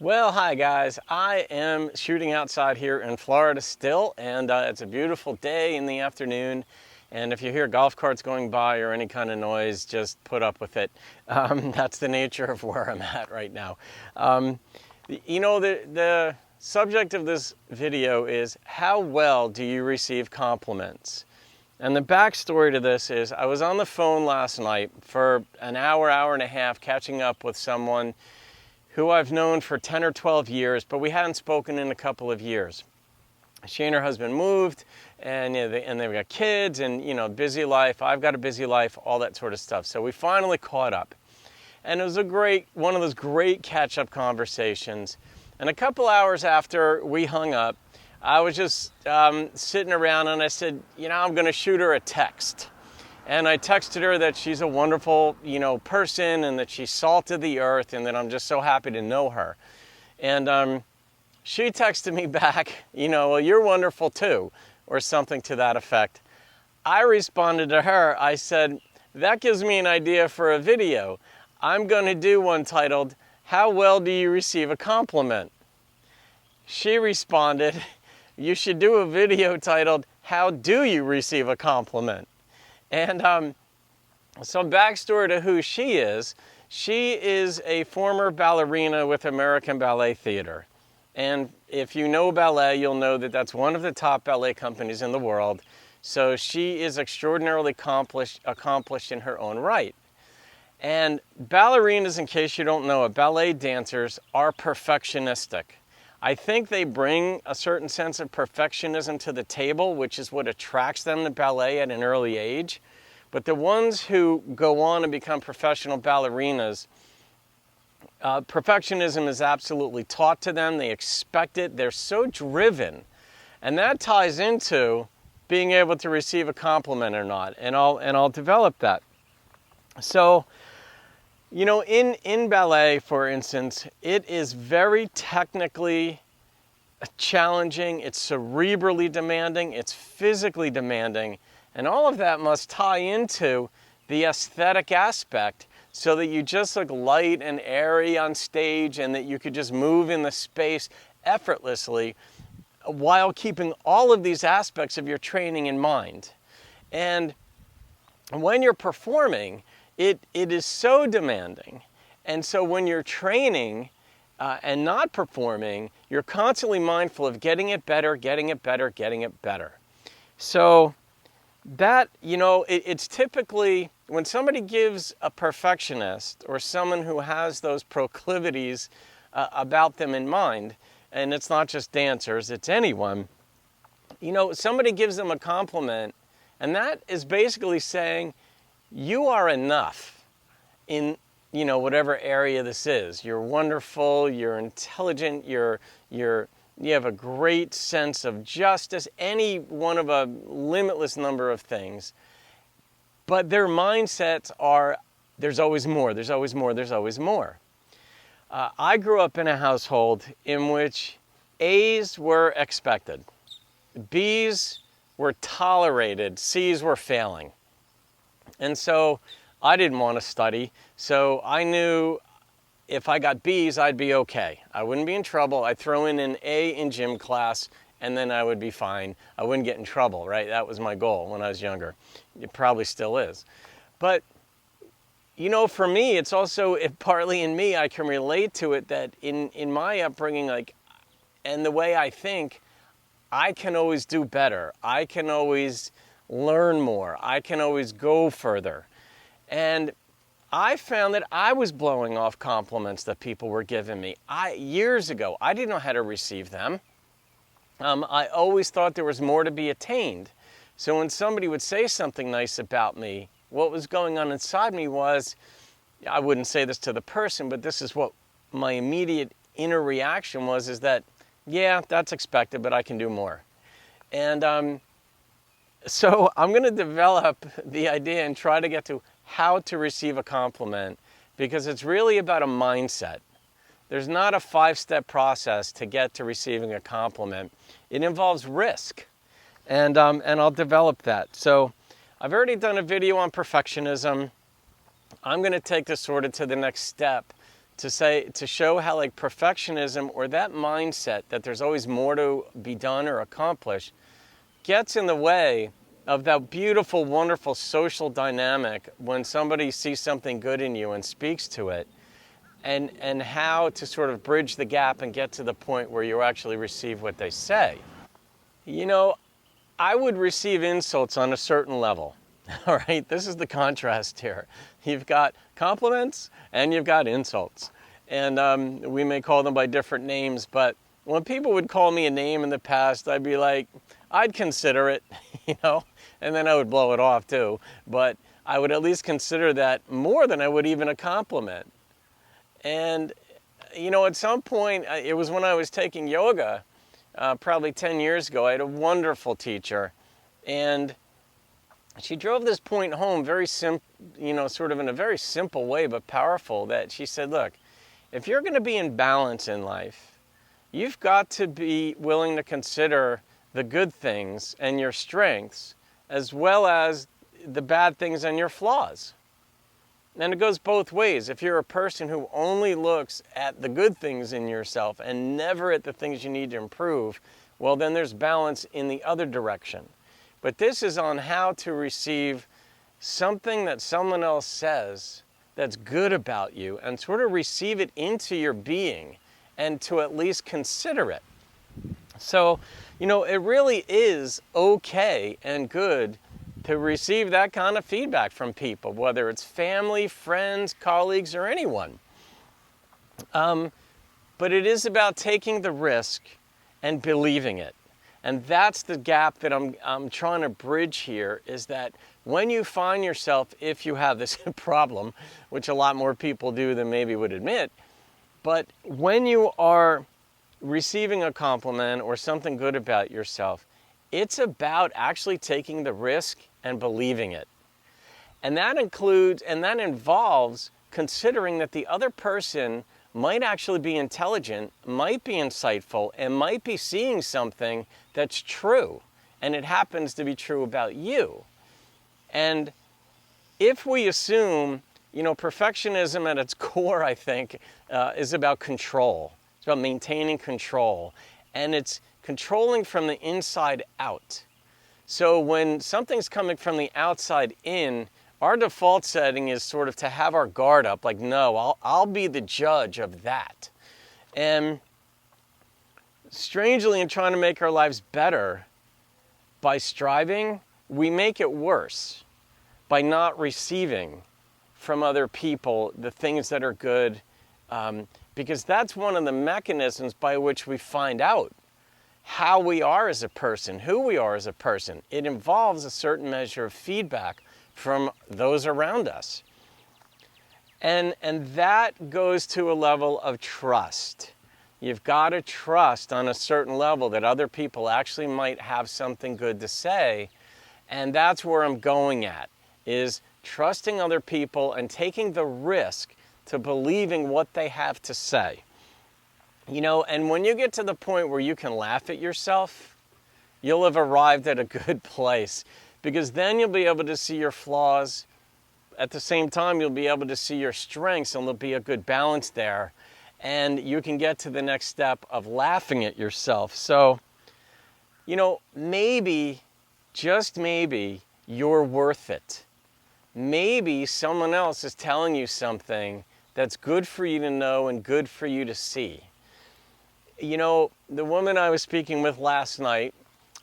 Well, hi guys. I am shooting outside here in Florida still, and it's a beautiful day in the afternoon. And if you hear golf carts going by or any kind of noise, just put up with it. That's the nature of where I'm at right now. The subject of this video is how well do you receive compliments? And the backstory to this is I was on the phone last night for an hour and a half catching up with someone who I've known for 10 or 12 years, but we hadn't spoken in a couple of years. She and her husband moved, and they've got kids, and busy life. I've got a busy life, all that sort of stuff. So we finally caught up, and it was one of those great catch-up conversations. And a couple hours after we hung up, I was just sitting around, and I said, I'm going to shoot her a text. And I texted her that she's a wonderful, person, and that she's salt of the earth, and that I'm just so happy to know her. And she texted me back, well, you're wonderful too, or something to that effect. I responded to her, I said, that gives me an idea for a video. I'm going to do one titled, How Well Do You Receive a Compliment? She responded, you should do a video titled, How Do You Receive a Compliment? And some backstory to who she is a former ballerina with American Ballet Theater. And if you know ballet, you'll know that that's one of the top ballet companies in the world. So she is extraordinarily accomplished in her own right. And ballerinas, in case you don't know it, ballet dancers are perfectionistic. I think they bring a certain sense of perfectionism to the table, which is what attracts them to ballet at an early age. But the ones who go on and become professional ballerinas, perfectionism is absolutely taught to them. They expect it. They're so driven. And that ties into being able to receive a compliment or not. And I'll develop that. So, in ballet, for instance, it is very technically challenging, it's cerebrally demanding, it's physically demanding, and all of that must tie into the aesthetic aspect so that you just look light and airy on stage and that you could just move in the space effortlessly while keeping all of these aspects of your training in mind. And when you're performing, it is so demanding. And so when you're training and not performing, you're constantly mindful of getting it better. So that, it's typically when somebody gives a perfectionist or someone who has those proclivities about them in mind, and it's not just dancers, it's anyone, somebody gives them a compliment, and that is basically saying, you are enough in, whatever area this is. You're wonderful, you're intelligent, you have a great sense of justice, any one of a limitless number of things. But their mindsets are, there's always more. I grew up in a household in which A's were expected, B's were tolerated, C's were failing. And so I didn't want to study, so I knew if I got B's, I'd be okay. I wouldn't be in trouble. I'd throw in an A in gym class, and then I would be fine. I wouldn't get in trouble, right? That was my goal when I was younger. It probably still is. But, for me, it's also partly in me. I can relate to it that in my upbringing, and the way I think, I can always do better. I can always learn more. I can always go further. And I found that I was blowing off compliments that people were giving me. Years ago, I didn't know how to receive them. I always thought there was more to be attained. So when somebody would say something nice about me, what was going on inside me was, I wouldn't say this to the person, but this is what my immediate inner reaction was, is that, yeah, that's expected, but I can do more. And so I'm going to develop the idea and try to get to how to receive a compliment, because it's really about a mindset. There's not a 5-step process to get to receiving a compliment. It involves risk, and I'll develop that. So I've already done a video on perfectionism. I'm going to take this sort of to the next step to show how like perfectionism or that mindset that there's always more to be done or accomplished gets in the way of that beautiful, wonderful social dynamic when somebody sees something good in you and speaks to it, and how to sort of bridge the gap and get to the point where you actually receive what they say. You know, I would receive insults on a certain level. All right, this is the contrast here. You've got compliments and you've got insults. And we may call them by different names, but when people would call me a name in the past, I'd be like, I'd consider it, you know, and then I would blow it off too. But I would at least consider that more than I would even a compliment. And, you know, at some point, it was when I was taking yoga, probably 10 years ago, I had a wonderful teacher. And she drove this point home very simple, you know, sort of in a very simple way, but powerful, that she said, look, if you're going to be in balance in life, you've got to be willing to consider the good things and your strengths as well as the bad things and your flaws. And it goes both ways. If you're a person who only looks at the good things in yourself and never at the things you need to improve, well, then there's balance in the other direction. But this is on how to receive something that someone else says that's good about you and sort of receive it into your being and to at least consider it. So, you know, it really is okay and good to receive that kind of feedback from people, whether it's family, friends, colleagues, or anyone. But it is about taking the risk and believing it. And that's the gap that I'm trying to bridge here, is that when you find yourself, if you have this problem, which a lot more people do than maybe would admit, but when you are receiving a compliment or something good about yourself, it's about actually taking the risk and believing it. And that includes, and that involves considering that the other person might actually be intelligent, might be insightful, and might be seeing something that's true, and it happens to be true about you. And if we assume, you know, perfectionism at its core, I think, is about control. It's about maintaining control, and it's controlling from the inside out. So when something's coming from the outside in, our default setting is sort of to have our guard up, like, no, I'll be the judge of that. And strangely, in trying to make our lives better by striving, we make it worse by not receiving from other people the things that are good, because that's one of the mechanisms by which we find out how we are as a person, who we are as a person. It involves a certain measure of feedback from those around us. And that goes to a level of trust. You've got to trust on a certain level that other people actually might have something good to say. And that's where I'm going at, is trusting other people and taking the risk to believing what they have to say. You know, and when you get to the point where you can laugh at yourself, you'll have arrived at a good place. Because then you'll be able to see your flaws. At the same time, you'll be able to see your strengths, and there'll be a good balance there. And you can get to the next step of laughing at yourself. So, you know, maybe, just maybe, you're worth it. Maybe someone else is telling you something that's good for you to know and good for you to see. You know, the woman I was speaking with last night,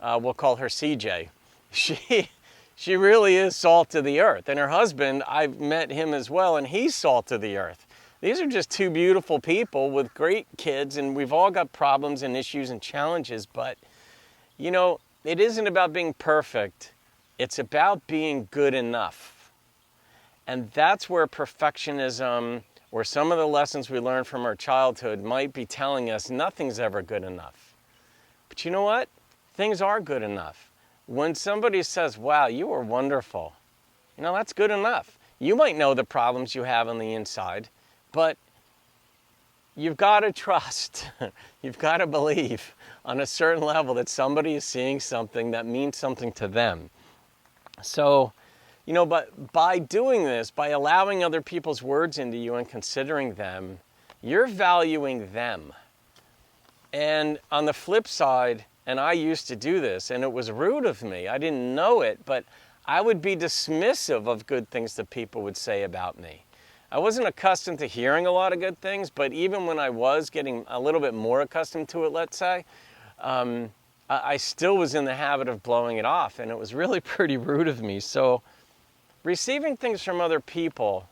we'll call her CJ, she really is salt of the earth. And her husband, I've met him as well, and he's salt of the earth. These are just two beautiful people with great kids, and we've all got problems and issues and challenges, but, you know, it isn't about being perfect. It's about being good enough. And that's where perfectionism, or some of the lessons we learned from our childhood, might be telling us nothing's ever good enough. But you know what? Things are good enough. When somebody says, wow, you are wonderful, you know, that's good enough. You might know the problems you have on the inside, but you've got to trust, you've got to believe on a certain level that somebody is seeing something that means something to them. So, you know, but by doing this, by allowing other people's words into you and considering them, you're valuing them. And on the flip side, and I used to do this, and it was rude of me, I didn't know it, but I would be dismissive of good things that people would say about me. I wasn't accustomed to hearing a lot of good things, but even when I was getting a little bit more accustomed to it, let's say, I still was in the habit of blowing it off, and it was really pretty rude of me. So receiving things from other people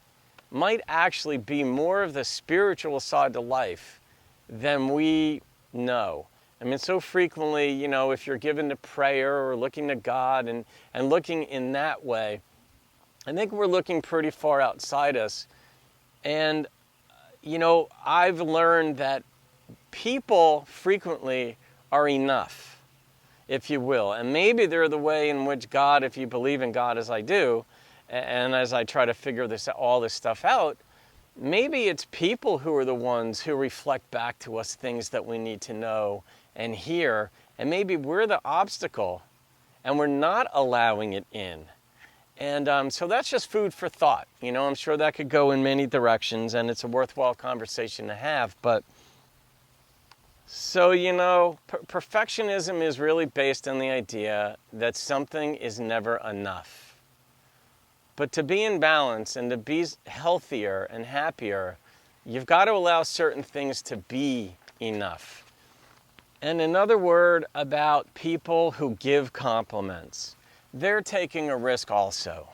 might actually be more of the spiritual side to life than we know. I mean, so frequently, you know, if you're given to prayer or looking to God and looking in that way, I think we're looking pretty far outside us. And, you know, I've learned that people frequently are enough, if you will. And maybe they're the way in which God, if you believe in God as I do, and as I try to figure all this stuff out, maybe it's people who are the ones who reflect back to us things that we need to know and hear, and maybe we're the obstacle and we're not allowing it in. And so that's just food for thought. You know, I'm sure that could go in many directions, and it's a worthwhile conversation to have. But so, you know, perfectionism is really based on the idea that something is never enough. But to be in balance and to be healthier and happier, you've got to allow certain things to be enough. And another word about people who give compliments. They're taking a risk also.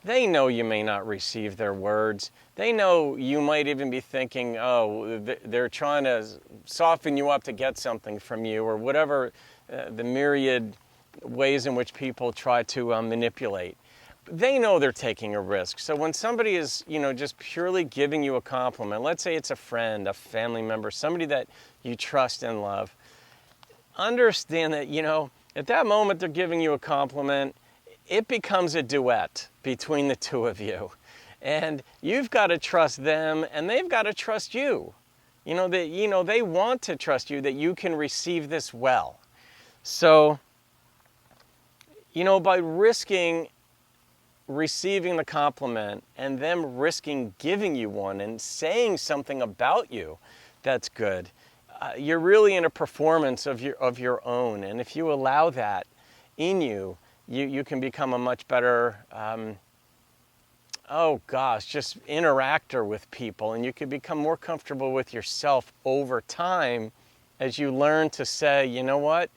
They know you may not receive their words. They know you might even be thinking, oh, they're trying to soften you up to get something from you, or whatever the myriad ways in which people try to manipulate. They know they're taking a risk. So when somebody is, you know, just purely giving you a compliment, let's say it's a friend, a family member, somebody that you trust and love, understand that, you know, at that moment they're giving you a compliment, it becomes a duet between the two of you. And you've got to trust them and they've got to trust you. You know, they want to trust you that you can receive this well. So, you know, by risking receiving the compliment and them risking giving you one and saying something about you that's good, you're really in a performance of your own. And if you allow that in you, you can become a much better, just interactor with people. And you can become more comfortable with yourself over time as you learn to say, you know what,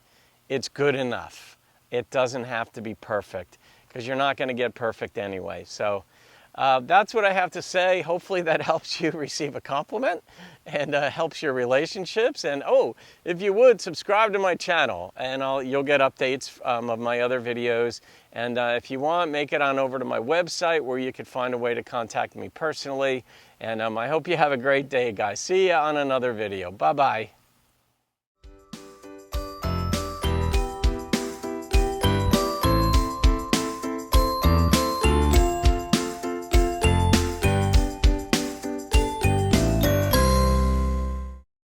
it's good enough. It doesn't have to be perfect, because you're not going to get perfect anyway. So that's what I have to say. Hopefully that helps you receive a compliment and helps your relationships. And if you would, subscribe to my channel, and you'll get updates of my other videos. And if you want, make it on over to my website where you can find a way to contact me personally. And I hope you have a great day, guys. See you on another video. Bye-bye.